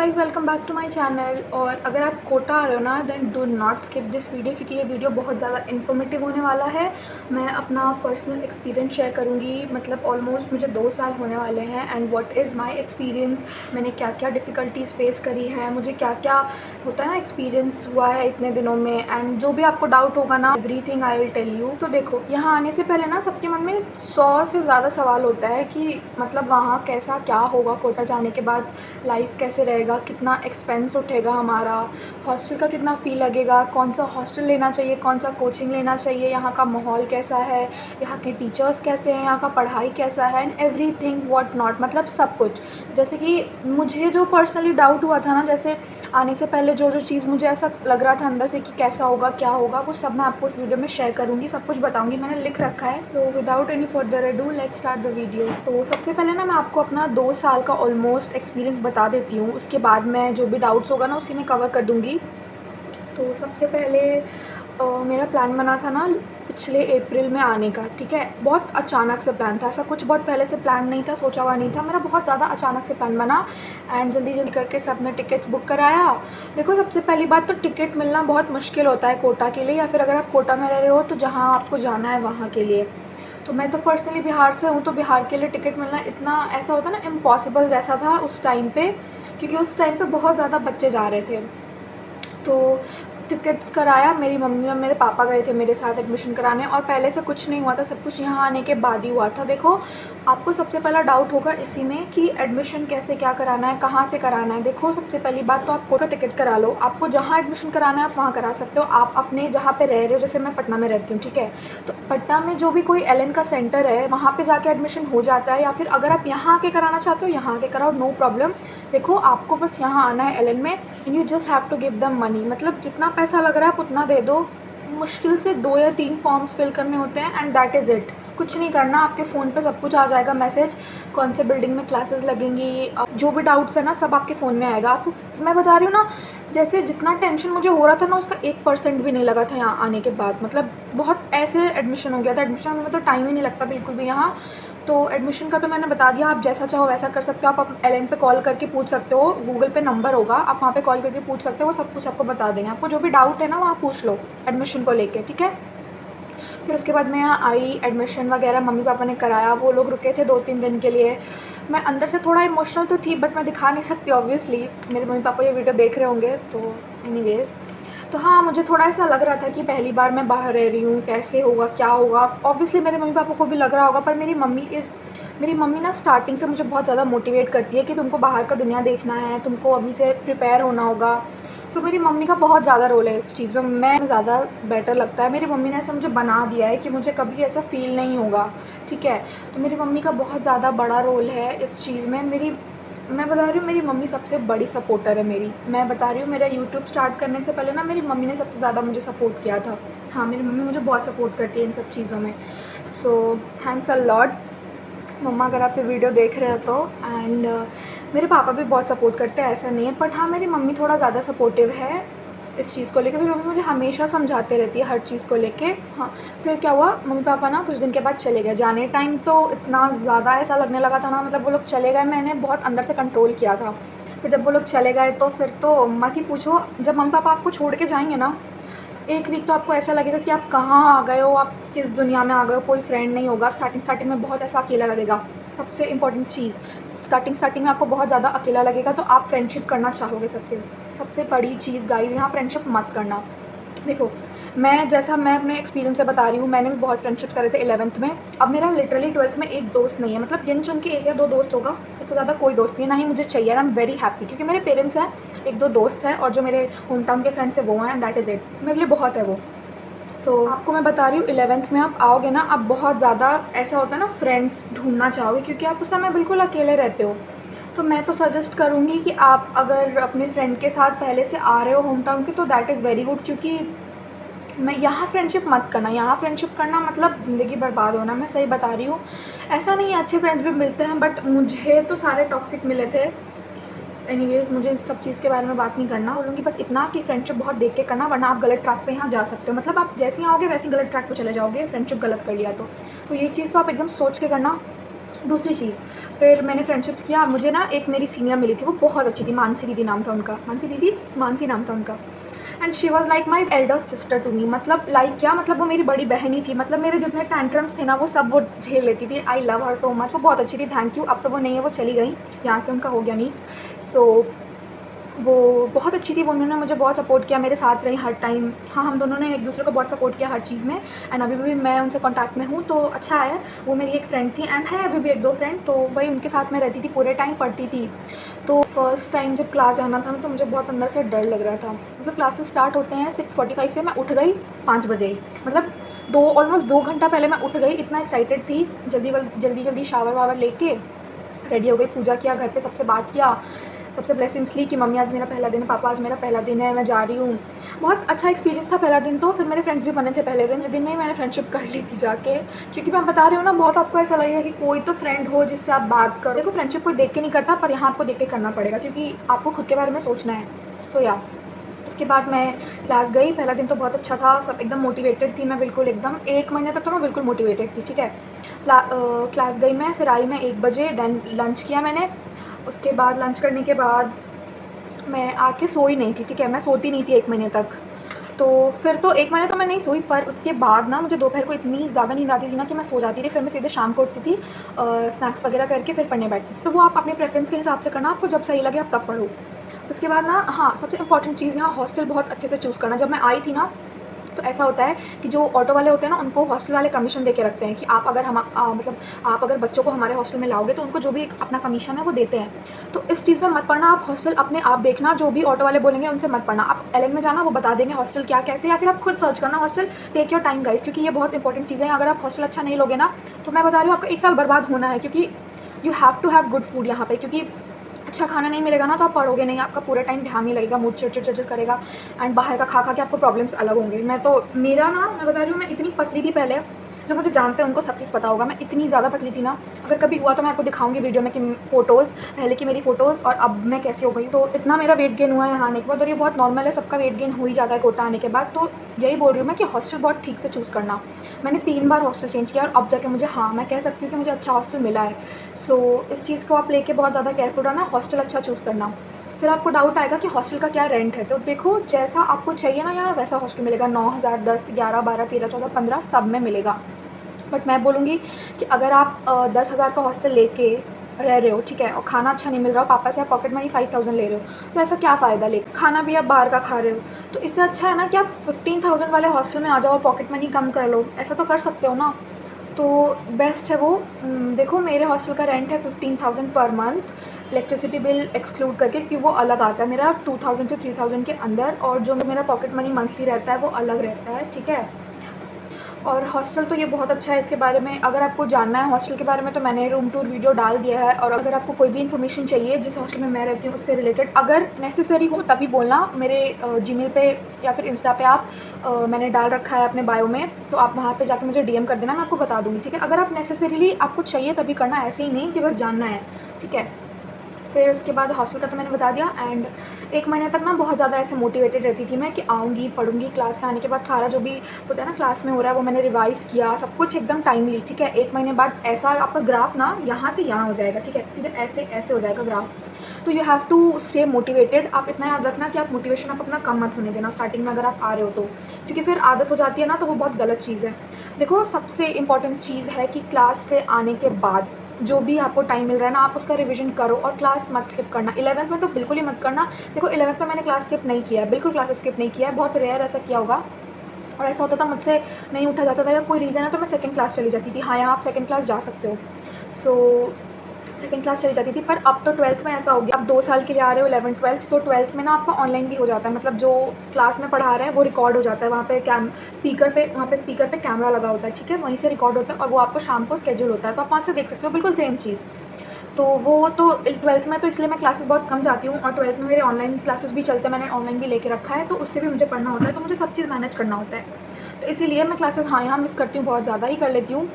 Guys, welcome back to my channel. और अगर आप कोटा आ रहे हो ना, then do not skip this video, क्योंकि ये वीडियो बहुत ज़्यादा इन्फॉर्मेटिव होने वाला है। मैं अपना पर्सनल एक्सपीरियंस शेयर करूँगी। मतलब ऑलमोस्ट मुझे 2 साल होने वाले हैं and what is my experience. मैंने क्या क्या डिफ़िकल्टीज़ फेस करी हैं, मुझे क्या क्या होता है ना एक्सपीरियंस हुआ है इतने दिनों में। एंड जो भी आपको डाउट होगा ना, everything I will tell you. तो देखो, यहाँ आने से पहले ना सबके मन में 100 से ज़्यादा सवाल होता है कि मतलब वहाँ कैसा क्या होगा, कोटा जाने के बाद लाइफ कैसे रहेगा, कितना एक्सपेंस उठेगा हमारा, हॉस्टल का कितना फ़ी लगेगा, कौन सा हॉस्टल लेना चाहिए, कौन सा कोचिंग लेना चाहिए, यहाँ का माहौल कैसा है, यहाँ के टीचर्स कैसे हैं, यहाँ का पढ़ाई कैसा है, एंड एवरीथिंग व्हाट नॉट। मतलब सब कुछ। जैसे कि मुझे जो पर्सनली डाउट हुआ था ना, जैसे आने से पहले जो जो चीज़ मुझे ऐसा लग रहा था अंदर से कि कैसा होगा क्या होगा, वो सब मैं आपको इस वीडियो में शेयर करूँगी, सब कुछ बताऊँगी, मैंने लिख रखा है। So without any further ado let's start the video. तो सबसे पहले ना मैं आपको अपना 2 साल का ऑलमोस्ट एक्सपीरियंस बता देती हूँ, उसके बाद मैं जो भी डाउट्स होगा ना उसी में कवर कर दूँगी। तो सबसे पहले मेरा प्लान बना था ना पिछले अप्रैल में आने का, ठीक है। बहुत अचानक से प्लान था, ऐसा कुछ बहुत पहले से प्लान नहीं था, सोचा हुआ नहीं था, मेरा बहुत ज़्यादा अचानक से प्लान बना। एंड जल्दी जल्दी करके सब ने टिकट्स बुक कराया। देखो, सबसे पहली बात तो टिकट मिलना बहुत मुश्किल होता है कोटा के लिए, या फिर अगर आप कोटा में रह रहे हो तो जहाँ आपको जाना है वहाँ के लिए। तो मैं तो पर्सनली बिहार से हूँ, तो बिहार के लिए टिकट मिलना इतना ऐसा होता है ना इम्पॉसिबल जैसा था उस टाइम पे, क्योंकि उस टाइम पे बहुत ज़्यादा बच्चे जा रहे थे। तो टिकट्स कराया, मेरी मम्मी और मेरे पापा गए थे मेरे साथ एडमिशन कराने, और पहले से कुछ नहीं हुआ था, सब कुछ यहाँ आने के बाद ही हुआ था। देखो, आपको सबसे पहला डाउट होगा इसी में कि एडमिशन कैसे क्या कराना है, कहाँ से कराना है। देखो, सबसे पहली बात तो आप कोटा टिकट करा लो, आपको जहाँ एडमिशन कराना है आप वहाँ करा सकते हो। आप अपने जहाँ पे रह रहे हो, जैसे मैं पटना में रहती हूँ, ठीक है, तो पटना में जो भी कोई एलएन का सेंटर है वहाँ पे जाके एडमिशन हो जाता है, या फिर अगर आप यहाँ आके कराना चाहते हो यहाँ आके कराओ, नो प्रॉब्लम। देखो, आपको बस यहाँ आना है एलएन में and you just have to give them money. मतलब जितना पैसा लग रहा है आप उतना दे दो। मुश्किल से 2 या 3 फॉर्म्स फिल करने होते हैं एंड दैट इज़ इट। कुछ नहीं करना, आपके फ़ोन पे सब कुछ आ जाएगा मैसेज, कौन से बिल्डिंग में क्लासेस लगेंगी, जो भी डाउट्स है ना सब आपके फ़ोन में आएगा। आपको मैं बता रही हूँ ना, जैसे जितना टेंशन मुझे हो रहा था ना उसका 1% भी नहीं लगा था यहाँ आने के बाद। मतलब बहुत ऐसे एडमिशन हो गया था, एडमिशन में तो टाइम ही नहीं लगता बिल्कुल भी यहाँ। तो एडमिशन का तो मैंने बता दिया, आप जैसा चाहो वैसा कर सकते हो। आप एलएन पे कॉल करके पूछ सकते हो, गूगल पे नंबर होगा, आप वहाँ पे कॉल करके पूछ सकते हो, वो सब कुछ आपको बता देंगे। आपको जो भी डाउट है ना वहाँ पूछ लो एडमिशन को लेके, ठीक है। फिर उसके बाद मैं यहाँ आई, एडमिशन वगैरह मम्मी पापा ने कराया, वो लोग रुके थे 2-3 दिन के लिए। मैं अंदर से थोड़ा इमोशनल तो थी, बट मैं दिखा नहीं सकती ऑब्वियसली, मेरे मम्मी पापा ये वीडियो देख रहे होंगे तो एनीवेज़। तो हाँ, मुझे थोड़ा ऐसा लग रहा था कि पहली बार मैं बाहर रह रही हूँ, कैसे होगा क्या होगा। ऑब्वियसली मेरे मम्मी पापा को भी लग रहा होगा, पर मेरी मम्मी ना स्टार्टिंग से मुझे बहुत ज़्यादा मोटिवेट करती है कि तुमको बाहर का दुनिया देखना है, तुमको अभी से प्रिपेयर होना होगा। सो मेरी मम्मी का बहुत ज़्यादा रोल है इस चीज़ में, मैं ज़्यादा बेटर लगता है। मेरी मम्मी ने ऐसा मुझे बना दिया है कि मुझे कभी ऐसा फ़ील नहीं होगा, ठीक है। तो मेरी मम्मी का बहुत ज़्यादा बड़ा रोल है इस चीज़ में। मैं बता रही हूँ, मेरी मम्मी सबसे बड़ी सपोर्टर है मेरी। मैं बता रही हूँ, मेरा यूट्यूब स्टार्ट करने से पहले ना मेरी मम्मी ने सबसे ज़्यादा मुझे सपोर्ट किया था। हाँ, मेरी मम्मी मुझे बहुत सपोर्ट करती है इन सब चीज़ों में। सो थैंक्स अ लॉट मम्मा, अगर आप ये वीडियो देख रहे हो तो। एंड मेरे पापा भी बहुत सपोर्ट करते हैं, ऐसा नहीं है, बट हाँ मेरी मम्मी थोड़ा ज़्यादा सपोर्टिव है इस चीज़ को लेकर। मेरी मम्मी मुझे हमेशा समझाते रहती है हर चीज़ को लेके। हाँ, फिर क्या हुआ, मम्मी पापा ना कुछ दिन के बाद चले गए। जाने टाइम तो इतना ज़्यादा ऐसा लगने लगा था ना, मतलब वो लोग चले गए, मैंने बहुत अंदर से कंट्रोल किया था। फिर जब वो लोग चले गए तो फिर तो मत ही पूछो। जब मम्मी पापा आपको छोड़ के जाएंगे ना, एक वीक तो आपको ऐसा लगेगा कि आप कहाँ आ गए हो, आप किस दुनिया में आ गए हो, कोई फ्रेंड नहीं होगा। स्टार्टिंग में बहुत ऐसा अकेला लगेगा। सबसे इम्पॉर्टेंट चीज़, स्टार्टिंग में आपको बहुत ज़्यादा अकेला लगेगा, तो आप फ्रेंडशिप करना चाहोगे। सबसे बड़ी चीज़ गाइज़, यहाँ फ्रेंडशिप मत करना। देखो, मैं अपने एक्सपीरियंस से बता रही हूँ, मैंने भी बहुत फ्रेंडशिप करे थे 11th में। अब मेरा लिटरली 12th में एक दोस्त नहीं है, मतलब गिन चुन के 1 या 2 दोस्त होगा, उससे ज़्यादा कोई दोस्त नहीं है, ना ही मुझे चाहिए। आई एम वेरी हैप्पी, क्योंकि मेरे पेरेंट्स हैं, 1-2 दोस्त हैं, और जो मेरे होम टाउन के फ्रेंड्स हैं वो हैं, दैट इज़ इट, मेरे लिए बहुत है वो। आपको मैं बता रही हूँ, 11th में आप आओगे ना, आप बहुत ज़्यादा ऐसा होता है ना फ्रेंड्स ढूंढना चाहोगे, क्योंकि आप उस समय बिल्कुल अकेले रहते हो। तो मैं तो सजेस्ट करूँगी कि आप अगर अपने फ्रेंड के साथ पहले से आ रहे हो होम टाउन के, तो दैट इज़ वेरी गुड। क्योंकि मैं यहाँ फ्रेंडशिप मत करना, यहाँ फ्रेंडशिप करना मतलब ज़िंदगी बर्बाद होना, मैं सही बता रही हूँ। ऐसा नहीं है, अच्छे फ्रेंड्स भी मिलते हैं, बट मुझे तो सारे टॉक्सिक मिले थे। एनीवेज़, मुझे इस सब चीज़ के बारे में बात नहीं करना। बोलूँगी बस इतना कि फ्रेंडशिप बहुत देख के करना, वरना आप गलत ट्रैक पे यहाँ जा सकते हो। मतलब आप जैसे ही आओगे वैसे ही गलत ट्रैक पे चले जाओगे, फ्रेंडशिप गलत कर लिया तो ये चीज़ तो आप एकदम सोच के करना। दूसरी चीज़, फिर मैंने फ्रेंडशिप्स किया। मुझे ना एक मेरी सीनियर मिली थी, वो बहुत अच्छी थी, मानसी दीदी नाम था उनका, मानसी नाम था उनका। And she was like my elder sister to me, मतलब लाइक क्या, मतलब वो मेरी बड़ी बहन ही थी। मतलब मेरे जितने टेंट्रम्स थे ना वो सब वो झेल लेती थी। I love her so much, वो बहुत अच्छी थी, थैंक यू। अब तो वो नहीं है, वो चली गई, यहाँ से उनका हो गया नहीं। सो वो बहुत अच्छी थी, वो उन्होंने मुझे बहुत सपोर्ट किया, मेरे साथ रही हर टाइम। हाँ, हम दोनों ने एक दूसरे को बहुत सपोर्ट किया हर चीज़ में। एंड अभी भी मैं उनसे कॉन्टैक्ट में हूँ, तो अच्छा है। वो मेरी एक फ्रेंड थी एंड है अभी भी एक दो फ्रेंड, तो वही उनके साथ मैं रहती थी, पूरे टाइम पढ़ती थी। तो फर्स्ट टाइम जब क्लास जाना था तो मुझे बहुत अंदर से डर लग रहा था। मतलब क्लासेस स्टार्ट होते हैं 6:45 से, मैं उठ गई 5 बजे ही। मतलब ऑलमोस्ट 2 घंटा पहले मैं उठ गई, इतना एक्साइटेड थी। जल्दी शावर वावर लेके रेडी हो गई, पूजा किया, घर पे सबसे बात किया, सबसे ब्लेसिंग्स ली कि मम्मी आज मेरा पहला दिन है, पापा आज मेरा पहला दिन है, मैं जा रही हूँ। बहुत अच्छा एक्सपीरियंस था पहला दिन तो। फिर मेरे फ्रेंड्स भी बने थे पहले दिन में ही मैंने फ्रेंडशिप कर ली थी जाके। क्योंकि मैं बता रही हूँ ना, बहुत आपको ऐसा लगेगा कि कोई तो फ्रेंड हो जिससे आप बात करो। देखो, फ्रेंडशिप कोई देख के नहीं करता, पर यहाँ आपको देख के करना पड़ेगा, क्योंकि आपको खुद के बारे में सोचना है। सो या इसके बाद मैं क्लास गई। पहला दिन तो बहुत अच्छा था, सब एकदम मोटिवेटेड थी मैं, बिल्कुल एकदम 1 महीने तक तो मैं बिल्कुल मोटिवेटेड थी, ठीक है। क्लास गई मैं, फिर आई मैं 1 बजे, देन लंच किया मैंने। उसके बाद लंच करने के बाद मैं आके सोई नहीं थी, ठीक है, मैं सोती नहीं थी 1 महीने तक। तो फिर तो 1 महीने तो मैं नहीं सोई, पर उसके बाद ना मुझे दोपहर को इतनी ज़्यादा नींद आती थी ना कि मैं सो जाती थी। फिर मैं सीधे शाम को उठती थी, स्नैक्स वगैरह करके फिर पढ़ने बैठती थी। तो वो आप अपने प्रेफरेंस के हिसाब से करना, आपको जब सही लगे आप तब पढ़ो। उसके बाद ना, हाँ, सबसे इंपॉर्टेंट चीज़ यहाँ हॉस्टल बहुत अच्छे से चूज़ करना। जब मैं आई थी ना, तो ऐसा होता है कि जो ऑटो वाले होते हैं ना, उनको हॉस्टल वाले कमीशन दे के रखते हैं कि आप अगर मतलब आप अगर बच्चों को हमारे हॉस्टल में लाओगे तो उनको जो भी अपना कमीशन है वो देते हैं। तो इस चीज़ में मत पड़ना, आप हॉस्टल अपने आप देखना, जो भी ऑटो वाले बोलेंगे उनसे मत पड़ना। आप एलन में जाना, वो बता देंगे हॉस्टल क्या कैसे, या फिर आप खुद सर्च करना hostel. Take your time guys, क्योंकि ये बहुत इंपॉर्टेंट चीज़ है। अगर आप हॉस्टल अच्छा नहीं लोगे ना, तो मैं बता रही हूँ आपका 1 साल बर्बाद होना है, क्योंकि you have to have good food यहाँ पे। क्योंकि अच्छा खाना नहीं मिलेगा ना, तो आप पढ़ोगे नहीं, आपका पूरा टाइम ध्यान नहीं लगेगा, मूड चिड़चिड़ करेगा। एंड बाहर का खा के आपको प्रॉब्लम्स अलग होंगे। मेरा ना, मैं बता रही हूँ, मैं इतनी पतली थी पहले, जो मुझे जानते हैं उनको सब चीज़ पता होगा, मैं इतनी ज़्यादा पतली थी ना। अगर कभी हुआ तो मैं आपको दिखाऊंगी वीडियो में कि फ़ोटोज़, पहले की मेरी फ़ोटोज़ और अब मैं कैसी हो गई। तो इतना मेरा वेट गेन हुआ है यहाँ आने के बाद, और ये बहुत नॉर्मल है, सबका वेट गेन हो ही जाता है कोटा आने के बाद। तो यही बोल रही हूँ मैं कि हॉस्टल बहुत ठीक से चूज़ करना। मैंने 3 बार हॉस्टल चेंज किया और अब जाके मुझे, हाँ, मैं कह सकती हूँ कि मुझे अच्छा हॉस्टल मिला है। सो इस चीज़ को आप लेके बहुत ज़्यादा केयरफुल रहना, हॉस्टल अच्छा चूज़ करना। फिर आपको डाउट आएगा कि हॉस्टल का क्या रेंट है, तो देखो जैसा आपको चाहिए ना यहाँ वैसा हॉस्टल मिलेगा। 9,000, 10, 11, 12, 13, 14, 15 सब में मिलेगा। बट मैं बोलूँगी कि अगर आप 10,000 का हॉस्टल लेके रह रहे हो, ठीक है, और खाना अच्छा नहीं मिल रहा हो, पापा से आप पॉकेट मनी 5,000 ले रहे हो, तो ऐसा क्या फ़ायदा ले, खाना भी आप बाहर का खा रहे हो। तो इससे अच्छा है ना कि आप 15,000 वाले हॉस्टल में आ जाओ, पॉकेट मनी कम कर लो, ऐसा तो कर सकते हो ना। तो बेस्ट है वो। देखो, मेरे हॉस्टल का रेंट है 15,000 per month, electricity bill exclude करके, क्योंकि वो अलग आता है मेरा 2,000 से 3,000 के अंदर, और जो मेरा पॉकेट मनी मंथली रहता है वो अलग रहता है, ठीक है। और हॉस्टल तो ये बहुत अच्छा है, इसके बारे में अगर आपको जानना है हॉस्टल के बारे में तो मैंने रूम टूर वीडियो डाल दिया है। और अगर आपको कोई भी इन्फॉर्मेशन चाहिए जिस हॉस्टल में मैं रहती हूँ उससे रिलेटेड, अगर नेसेसरी हो तभी बोलना। मेरे जीमेल पे या फिर इंस्टा पे आप मैंने डाल रखा है अपने बायो में, तो आप वहाँ पे जाके मुझे डीएम कर देना, मैं आपको बता दूँगी, ठीक है। अगर आप नेसेसरीली आपको चाहिए तभी करना, ऐसे ही नहीं कि बस जानना है, ठीक है। फिर उसके बाद हॉस्टल का तो मैंने बता दिया। एंड 1 महीने तक ना बहुत ज़्यादा ऐसे मोटिवेटेड रहती थी मैं कि आऊँगी, पढ़ूँगी, क्लास से आने के बाद सारा जो भी होता है ना क्लास में हो रहा है वो मैंने रिवाइज़ किया, सब कुछ एकदम टाइमली, ठीक है। 1 महीने बाद ऐसा आपका ग्राफ ना यहाँ से यहाँ हो जाएगा, ठीक है, सीधे ऐसे ऐसे हो जाएगा ग्राफ। तो you have to stay motivated. आप इतना याद रखना कि आप मोटिवेशन आप अपना कम मत होने देना स्टार्टिंग में अगर आप आ रहे हो तो, क्योंकि फिर आदत हो जाती है ना, तो वो बहुत गलत चीज़ है। देखो, सबसे इम्पॉर्टेंट चीज़ है कि क्लास से आने के बाद जो भी आपको टाइम मिल रहा है ना, आप उसका रिवीजन करो और क्लास मत स्किप करना। 11th में तो बिल्कुल ही मत करना। देखो, 11th में मैंने क्लास स्किप नहीं किया है, बिल्कुल क्लास स्किप नहीं किया है, बहुत रेयर ऐसा किया होगा। और ऐसा होता था मुझसे नहीं उठा जाता था या कोई रीज़न है तो मैं सेकंड क्लास चली जाती थी। हाँ, यहाँ आप सेकंड क्लास जा सकते हो। सो सेकंड क्लास चली जाती थी। पर अब तो 12th में ऐसा हो गया, अब 2 साल के लिए आ रहे हो 11th 12th, तो 12th में ना आपका ऑनलाइन भी हो जाता है। मतलब जो क्लास में पढ़ा रहे हैं वो रिकॉर्ड हो जाता है, वहाँ पे स्पीकर पे कैमरा लगा होता है, ठीक है, वहीं से रिकॉर्ड होता है और वो आपको शाम को स्केड्यूल होता है, तो आप वहाँ से देख सकते हो, बिल्कुल सेम चीज़। तो वो तो 12th में तो इसलिए मैं क्लासेस बहुत कम जाती हूँ, और 12th में मेरे ऑनलाइन क्लासेस भी चलते हैं, मैंने ऑनलाइन भी लेके रखा है, तो उससे भी मुझे पढ़ना होता है, तो मुझे सब चीज़ मैनेज करना होता है। तो इसीलिए मैं क्लासेस, हाँ, यहाँ मिस करती हूँ, बहुत ज़्यादा ही कर लेती हूँ,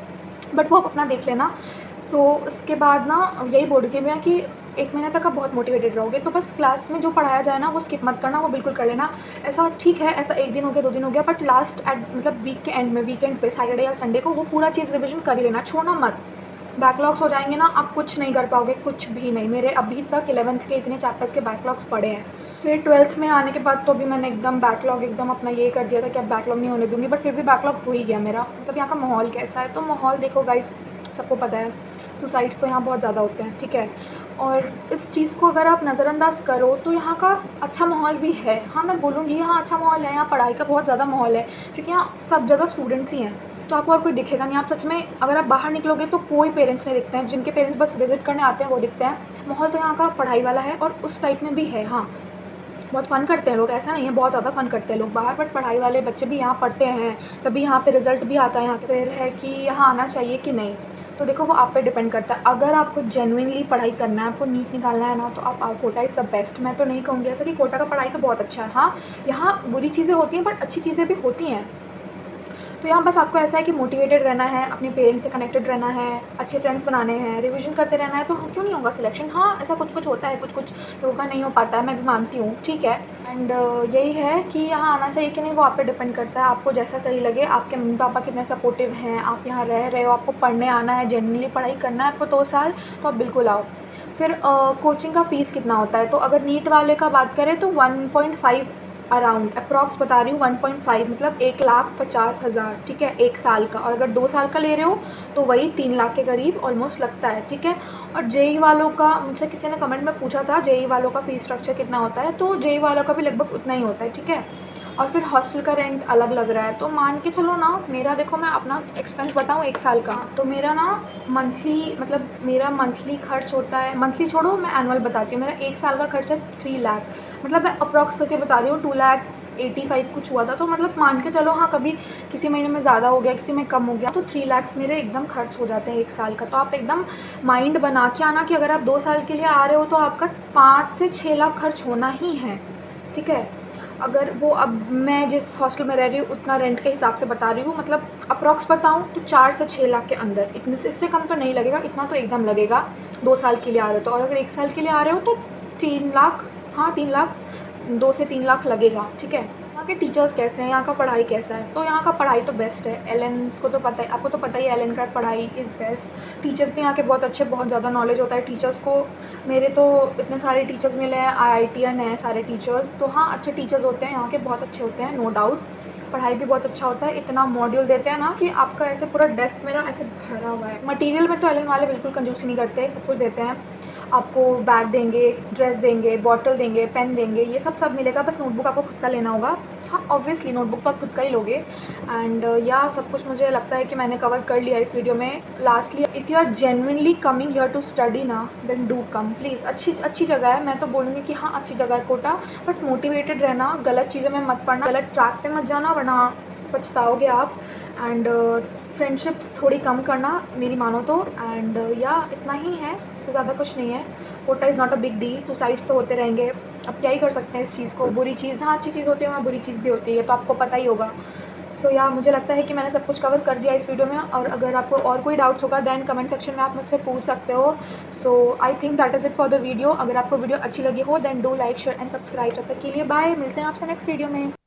बट वो आप अपना देख लेना। तो उसके बाद ना यही बोल रही थी मैं कि 1 महीने तक आप बहुत मोटिवेटेड रहोगे, तो बस क्लास में जो पढ़ाया जाए ना वो स्किप मत करना, वो बिल्कुल कर लेना। ऐसा ठीक है, ऐसा 1 दिन हो गया, 2 दिन हो गया, बट लास्ट मतलब वीक के एंड में, वीकेंड पे, सैटरडे या संडे को वो पूरा चीज़ रिविज़न कर ही लेना, छोड़ना मत। बैकलॉग्स हो जाएंगे ना, आप कुछ नहीं कर पाओगे, कुछ भी नहीं। मेरे अभी तक 11th के इतने चैप्टर्स के बैकलॉग्स पड़े हैं। फिर 12th में आने के बाद तो भी मैंने एकदम बैकलॉग एकदम अपना ये कर दिया था कि अब बैकलॉग नहीं होने दूँगी, बट फिर भी बैकलॉग हो ही गया मेरा। मतलब यहाँ का माहौल कैसा है, तो माहौल देखो गाइस, सबको पता है सुसाइड्स तो यहाँ बहुत ज़्यादा होते हैं, ठीक है। और इस चीज़ को अगर आप नज़रअंदाज करो तो यहाँ का अच्छा माहौल भी है। हाँ, मैं बोलूँगी यहाँ अच्छा माहौल है, यहाँ पढ़ाई का बहुत ज़्यादा माहौल है, क्योंकि यहाँ सब जगह स्टूडेंट्स ही हैं, तो आपको और कोई दिखेगा नहीं। आप सच में अगर आप बाहर निकलोगे तो कोई पेरेंट्स नहीं दिखते हैं, जिनके पेरेंट्स बस विज़िट करने आते हैं वो दिखते हैं। माहौल तो यहाँ का पढ़ाई वाला है और उस टाइप में भी है। हाँ, बहुत फ़न करते हैं लोग, ऐसा नहीं है, बहुत ज़्यादा फ़न करते हैं लोग बाहर, बट पढ़ाई वाले बच्चे भी यहाँ पढ़ते हैं, तभी यहाँ पे रिज़ल्ट भी आता है। यहाँ फिर है कि यहाँ आना चाहिए कि नहीं, तो देखो वो आप पे डिपेंड करता है। अगर आपको जेन्युइनली पढ़ाई करना है, आपको नीट निकालना है ना, तो आप कोटा इज़ द बेस्ट। मैं तो नहीं कहूँगी ऐसा कि कोटा का पढ़ाई तो बहुत अच्छा है। हाँ, यहाँ बुरी चीज़ें होती हैं बट अच्छी चीज़ें भी होती हैं। तो यहाँ बस आपको ऐसा है कि मोटिवेटेड रहना है, अपने पेरेंट्स से कनेक्टेड रहना है, अच्छे फ्रेंड्स बनाने हैं, रिवीजन करते रहना है, तो क्यों नहीं होगा सिलेक्शन। हाँ, ऐसा कुछ कुछ होता है, कुछ कुछ लोगों का नहीं हो पाता है, मैं भी मानती हूँ, ठीक है। एंड यही है कि यहाँ आना चाहिए कि नहीं, वो आप पे डिपेंड करता है, आपको जैसा सही लगे। आपके मम्मी पापा कितने सपोर्टिव हैं, आप यहाँ रह रहे हो, आपको पढ़ने आना है, जेन्युइनली पढ़ाई करना है आपको 2 साल, तो आप बिल्कुल आओ। फिर कोचिंग का फ़ीस कितना होता है, तो अगर नीट वाले का बात करें तो 1.5 अराउंड अप्रॉक्स बता रही हूँ, 1.5 मतलब 1,50,000, ठीक है, 1 साल का। और अगर 2 साल का ले रहे हो तो वही 3 लाख के करीब ऑलमोस्ट लगता है, ठीक है। और जेई वालों का, मुझसे किसी ने कमेंट में पूछा था जेई वालों का फ़ीस स्ट्रक्चर कितना होता है, तो जेई वालों का भी लगभग उतना ही होता है, ठीक है। और फिर हॉस्टल का रेंट अलग लग रहा है, तो मान के चलो ना, मेरा देखो मैं अपना एक्सपेंस बताऊँ 1 साल का, तो मेरा ना मंथली, मतलब मेरा मंथली खर्च होता है, मंथली छोड़ो मैं एनुअल बताती हूँ, मेरा 1 साल का खर्च है 3 लाख। मतलब मैं अप्रॉक्स करके बता रही हूँ, 2,85,000 कुछ हुआ था, तो मतलब मान के चलो, हाँ कभी किसी महीने में ज़्यादा हो गया, किसी में कम हो गया, तो 3 लाख मेरे एकदम खर्च हो जाते हैं 1 साल का। तो आप एकदम माइंड बना के आना कि अगर आप 2 साल के लिए आ रहे हो तो आपका 5 से 6 लाख खर्च होना ही है, ठीक है। अगर वो, अब मैं जिस हॉस्टल में रह रही हूँ उतना रेंट के हिसाब से बता रही हूँ, मतलब अप्रॉक्स बताऊँ तो 4 से 6 लाख के अंदर, इतने से, इससे कम तो नहीं लगेगा, इतना तो एकदम लगेगा 2 साल के लिए आ रहे हो तो। और अगर 1 साल के लिए आ रहे हो तो 3 लाख, हाँ 3 लाख, 2 से 3 लाख लगेगा, ठीक है। यहाँ के टीचर्स कैसे हैं, यहाँ का पढ़ाई कैसा है, तो यहाँ का पढ़ाई तो बेस्ट है। एलएन को तो पता है, आपको तो पता ही है, एलएन का पढ़ाई इज़ बेस्ट। टीचर्स भी यहाँ के बहुत अच्छे, बहुत ज़्यादा नॉलेज होता है टीचर्स को। मेरे तो इतने सारे टीचर्स मिले हैं, आईआईटीएन हैं सारे टीचर्स, तो हाँ अच्छे टीचर्स होते हैं यहाँ के, बहुत अच्छे होते हैं, नो डाउट। पढ़ाई भी बहुत अच्छा होता है, इतना मॉड्यूल देते हैं ना कि आपका ऐसे पूरा डेस्क मेरा ऐसे भरा हुआ है। मटेरियल में तो एलन वाले बिल्कुल कंजूसी नहीं करते, सब कुछ देते हैं आपको। बैग देंगे, ड्रेस देंगे, बॉटल देंगे, पेन देंगे, ये सब मिलेगा, बस नोटबुक आपको खुद का लेना होगा। हाँ ऑब्वियसली नोटबुक तो आप खुद का ही लोगे। एंड या सब कुछ मुझे लगता है कि मैंने कवर कर लिया इस वीडियो में। Lastly, if you are genuinely coming here to study ना, देन डू कम प्लीज़। अच्छी जगह है, मैं तो बोलूँगी कि हाँ अच्छी जगह है कोटा। बस मोटिवेटेड रहना, गलत चीज़ों में मत पड़ना, गलत ट्रैक पे मत जाना, वरना पछताओगे आप। एंड फ्रेंडशिप्स थोड़ी कम करना मेरी मानो तो। एंड या इतना ही है, उससे ज़्यादा कुछ नहीं है। Kota is not a big deal, suicides तो होते रहेंगे, अब क्या ही कर सकते हैं इस चीज़ को। बुरी चीज़ जहाँ अच्छी चीज़ होती है वहाँ बुरी चीज़ भी होती है, तो आपको पता ही होगा। सो या मुझे लगता है कि मैंने सब कुछ कवर कर दिया इस वीडियो में, और अगर आपको और कोई डाउट्स होगा दैन कमेंट सेक्शन में आप मुझसे पूछ सकते हो। So I think that is it for the video. अगर आपको वीडियो अच्छी लगी हो then do like, share and subscribe. तब तक के लिए बाय, मिलते हैं आपसे नेक्स्ट वीडियो में।